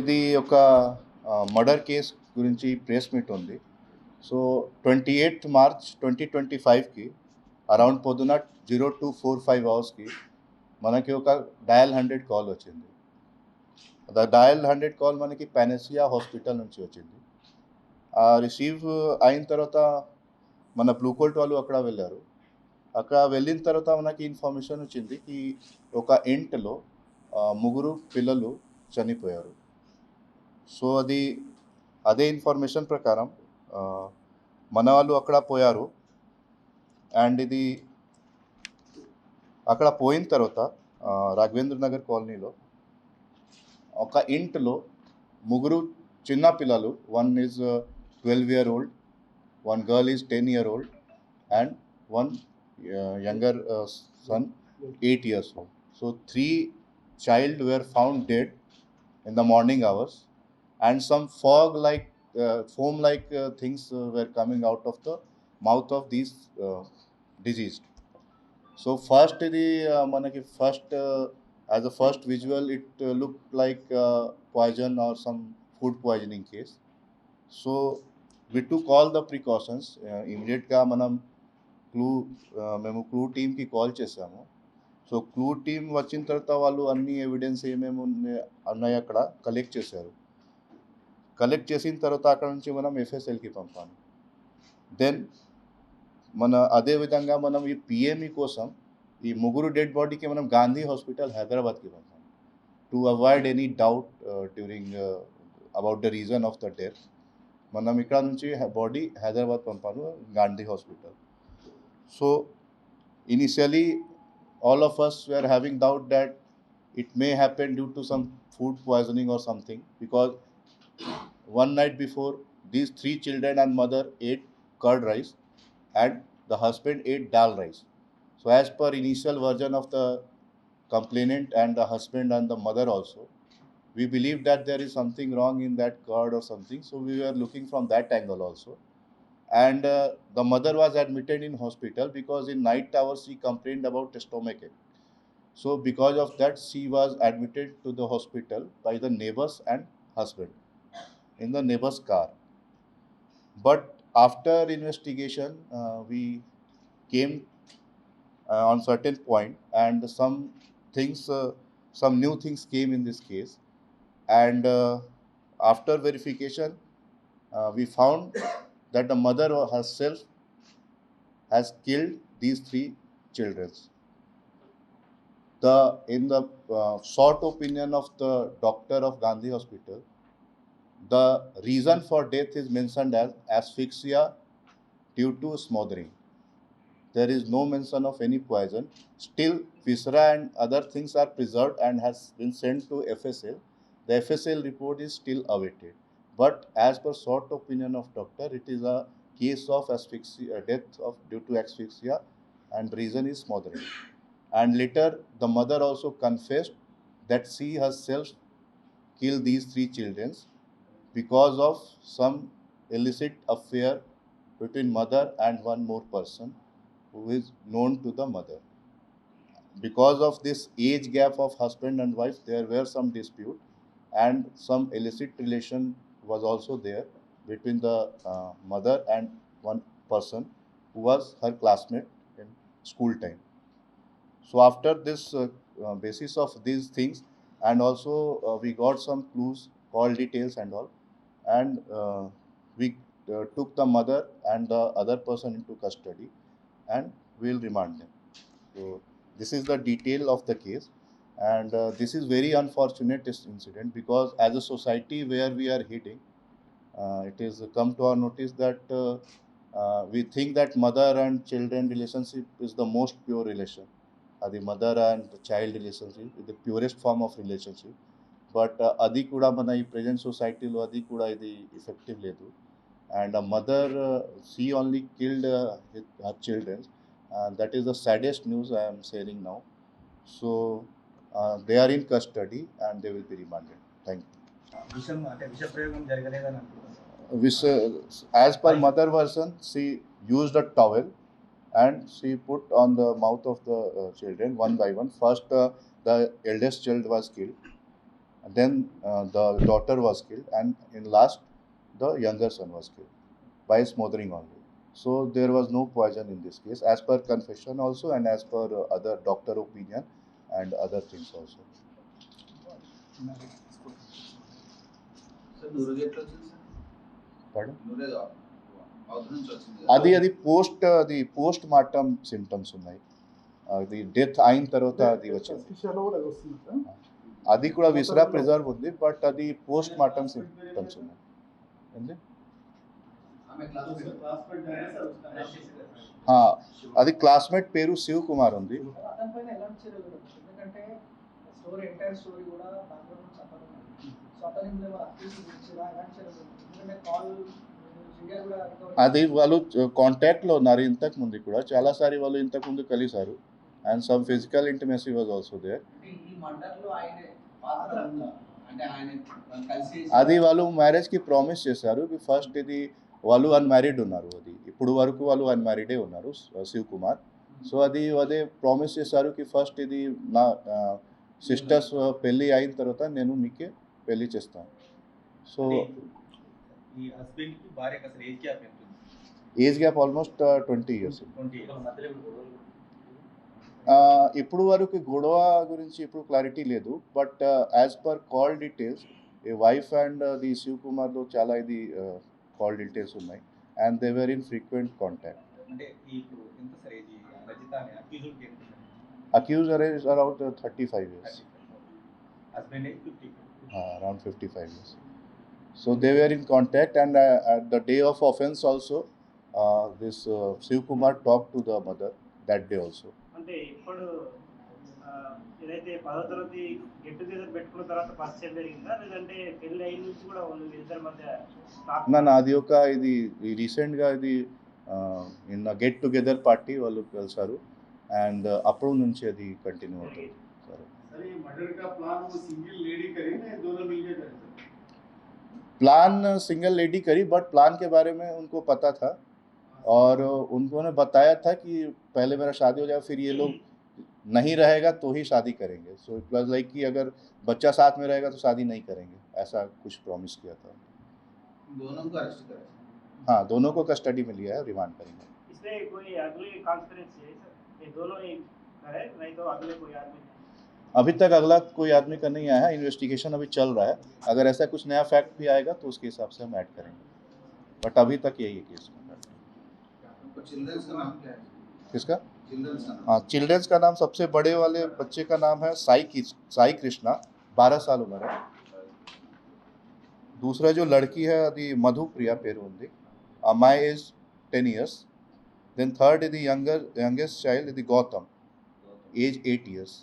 ఇది ఒక murder case గురించి ప్రెస్ మీట్ ఉంది. సో 28th మార్చ్ 2025కి అరౌండ్ పొద్దున 02:45 అవర్స్కి మనకి ఒక డయల్ 100 కాల్ వచ్చింది. డయల్ 100 కాల్ మనకి పానసియా హాస్పిటల్ నుంచి వచ్చింది. రిసీవ్ అయిన తర్వాత మన బ్లూ కోల్ట్ వాళ్ళు అక్కడ వెళ్ళారు. అక్కడ వెళ్ళిన తర్వాత మనకి ఇన్ఫర్మేషన్ వచ్చింది ఈ ఒక ఇంట్లో ముగ్గురు పిల్లలు చనిపోయారు. సో అదే ఇన్ఫర్మేషన్ ప్రకారం మన వాళ్ళు అక్కడ పోయారు. అండ్ ఇది అక్కడ పోయిన తర్వాత రాఘవేంద్ర నగర్ కాలనీలో ఒక ఇంట్లో ముగ్గురు చిన్న పిల్లలు, one is 12-year old, one girl is 10-year old, and one younger son 8 years old. So 3 child were found dead in the morning hours, and some foam like things were coming out of the mouth of these deceased. So first the manaki first as a first visual it looked like poison or some food poisoning case. So we took all the precautions. Immediately మనం మేము clue టీమ్కి call చేసాము. So clue team వచ్చిన తర్వాత వాళ్ళు అన్ని evidence ఏమేమి ఉన్నాయో అక్కడ కలెక్ట్ చేశారు. కలెక్ట్ చేసిన తర్వాత అక్కడ నుంచి మనం ఎఫ్ఎస్ఎల్కి పంపాము. దెన్ అదేవిధంగా మనం ఈ పిఎంఈ కోసం ఈ ముగ్గురు డెడ్ బాడీకి మనం గాంధీ హాస్పిటల్ హైదరాబాద్కి పంపాము to avoid any doubt during about the reason of the death. మనం ఇక్కడ నుంచి బాడీ హైదరాబాద్ పంపాము, Gandhi hospital. So initially all of us were having doubt that it may happen due to some food poisoning or something, because one night before these 3 children and mother ate curd rice and the husband ate dal rice. So as per initial version of the complainant and the husband and the mother also, we believed that there is something wrong in that curd or something, so we were looking from that angle also. And the mother was admitted in hospital because in night hours she complained about stomachache. So because of that she was admitted to the hospital by the neighbors and husband in the neighbor's car. But after investigation we came on certain point, and some new things came in this case. And after verification we found that the mother herself has killed these 3 children. In the short opinion of the doctor of Gandhi Hospital, the reason for death is mentioned as asphyxia due to smothering. There is no mention of any poison. Still, viscera and other things are preserved and has been sent to FSL. The FSL report is still awaited. But as per short opinion of doctor, it is a case of asphyxia, death due to asphyxia, and reason is smothering. And later, the mother also confessed that she herself killed these 3 children because of some illicit affair between mother and one more person who is known to the mother. Because of this age gap of husband and wife, there were some dispute, and some illicit relation was also there between the mother and one person who was her classmate in school time. So after this basis of these things, and also we got some clues, call details and all, and we took the mother and the other person into custody, and we'll remand them. So this is the detail of the case, and this is very unfortunate incident, because as a society where we are heading, it is come to our notice that we think that mother and children relationship is the most pure relation. The mother and the child relationship is the purest form of relationship. But adi kuda mana ee present society lo adi kuda idi effective ledu. And a mother, she only killed her children. That is the saddest news I am sharing now. So they are in custody and they will be remanded. Thank you. విషం అంటే విష ప్రయోగం జరగలేదని అనుకుంటున్నాను. As per mother version, she used a towel and she put on the mouth of the children one by one. First, the eldest child was killed, then the daughter was killed, and in last the younger son was killed by smothering only. So there was no poison in this case, as per confession also, and as per other doctor opinion and other things also. Sir నూరు ఎట్లా వచ్చింది sir? Pardon? నూరేదో అవతల నుంచి వచ్చింది అది post mortem symptoms ఉన్నాయి. అది death అయిన తర్వాత అది వచ్చింది. అది కూడా విసరా ప్రిజర్వ్ ఉంది, బట్ అది పోస్ట్ మార్టం సిమ్టమ్స్ ఉన్నాయి. ఏంది? ఆమె అది క్లాస్మేట్ పేరు శివ్ కుమార్ ఉంది. అతని పైన ఎలాంటి చర్యలు జరుగుతాయి? ఎందుకంటే ఎంటైర్ స్టోరీ కూడా బ్యాక్గ్రౌండ్ నుంచి అతను సో అతని మీద ఏమైనా అక్యూజ్ గురించిరా ఎలాంటి చర్యలు జరుగుతాయి? ఎందుకంటే కాల్ సీరియల్ కూడా అది వాళ్ళు కాంటాక్ట్లో ఉన్నారు ఇంతకు ముందు కూడా చాలాసారి, వాళ్ళు ఇంతకు ముందు కలిశారు, and some physical intimacy was also there. ఈ మర్డర్లో ఆయన పాత్ర ఉందా? అంటే ఆయన కలిసి అది వాళ్ళు మ్యారేజ్కి ప్రామిస్ చేశారు. ఫస్ట్ ఇది వాళ్ళు అన్మ్యారీడ్ ఉన్నారు, అది ఇప్పుడు వరకు వాళ్ళు అన్మ్యారీడే ఉన్నారు శివ్ కుమార్. సో అదే ప్రామిస్ చేశారు కి ఫస్ట్ ఇది నా సిస్టర్స్ పెళ్ళి అయిన తర్వాత నేను మీకే పెళ్ళి చేస్తాను. సో ఈ హస్బెండ్ కి భార్యకి అసలు ఏజ్ గ్యాప్ ఎంత ఉంది? Age gap almost 20 years. 20 మధ్యలో ఇప్పుడు వరకు గొడవ గురించి ఇప్పుడు క్లారిటీ లేదు, but as per call details a wife and the Shiv కుమార్లో చాలా ఇది కాల్ డీటెయిల్స్ ఉన్నాయి, and they were in frequent contact. అంటే ఇప్పుడు ఎంత సార్ ఏజ్ రజిత అనే అక్యూజ్డ్ ఎంత? Accuser is around 35 years. Husband age 50. Around 55 years. So they were in contact, and at the day of offense also, this Shiv Kumar talked to the mother that day also. అంటే ఇప్పుడు ఏదైతే 10వ తరగతి get together పెట్టుకున్న తర్వాత పరిచయం జరిగిందా, లేదంటే పెళ్లి అయిన నుంచి కూడా వాళ్ళు ఇద్దరి మధ్య అది ఒక ఇది రీసెంట్గా ఇది నిన్న గెట్ టుగెదర్ పార్టీ వాళ్ళు కలిసారు, అండ్ అప్పుడు నుంచి అది కంటిన్యూ అవుతుంది. सर ये मर्डर का प्लान वो सिंगल लेडी करी ना, ये दोनों मिलके करे सर? प्लान सिंगल लेडी करी, बट प्लान के बारे में उनको पता था, और उन्होंने बताया था कि पहले मेरा शादी हो जाए, फिर ये लोग नहीं रहेगा तो ही शादी करेंगे. सो इट वाज लाइक कि अगर बच्चा साथ में रहेगा तो शादी नहीं करेंगे, ऐसा कुछ प्रॉमिस किया था. दोनों को अरेस्ट करा. हाँ, दोनों को कस्टडी में लिया है, रिमांड करेंगे. इसमें कोई अगली कॉन्फ्रेंस है सर? ये दोनों ही करे, नहीं तो अगले कोई आदमी? अभी तक अगला कोई आदमी का नहीं आया है, इन्वेस्टिगेशन अभी चल रहा है. अगर ऐसा कुछ नया फैक्ट भी आएगा तो उसके हिसाब से हम ऐड करेंगे, बट अभी तक यही है केस में. तो चिल्ड्रंस का नाम क्या है? किसका? चिल्ड्रंस का नाम. हाँ, चिल्ड्रंस का नाम सबसे बड़े वाले बच्चे का नाम है साई कृष्णा, 12 साल उम्र है. दूसरा जो लड़की है అది మధుప్రియ పేరు ఉంది, అమ్మాయి is 10 years. Then third is the youngest child is the Gautam, age 8 years.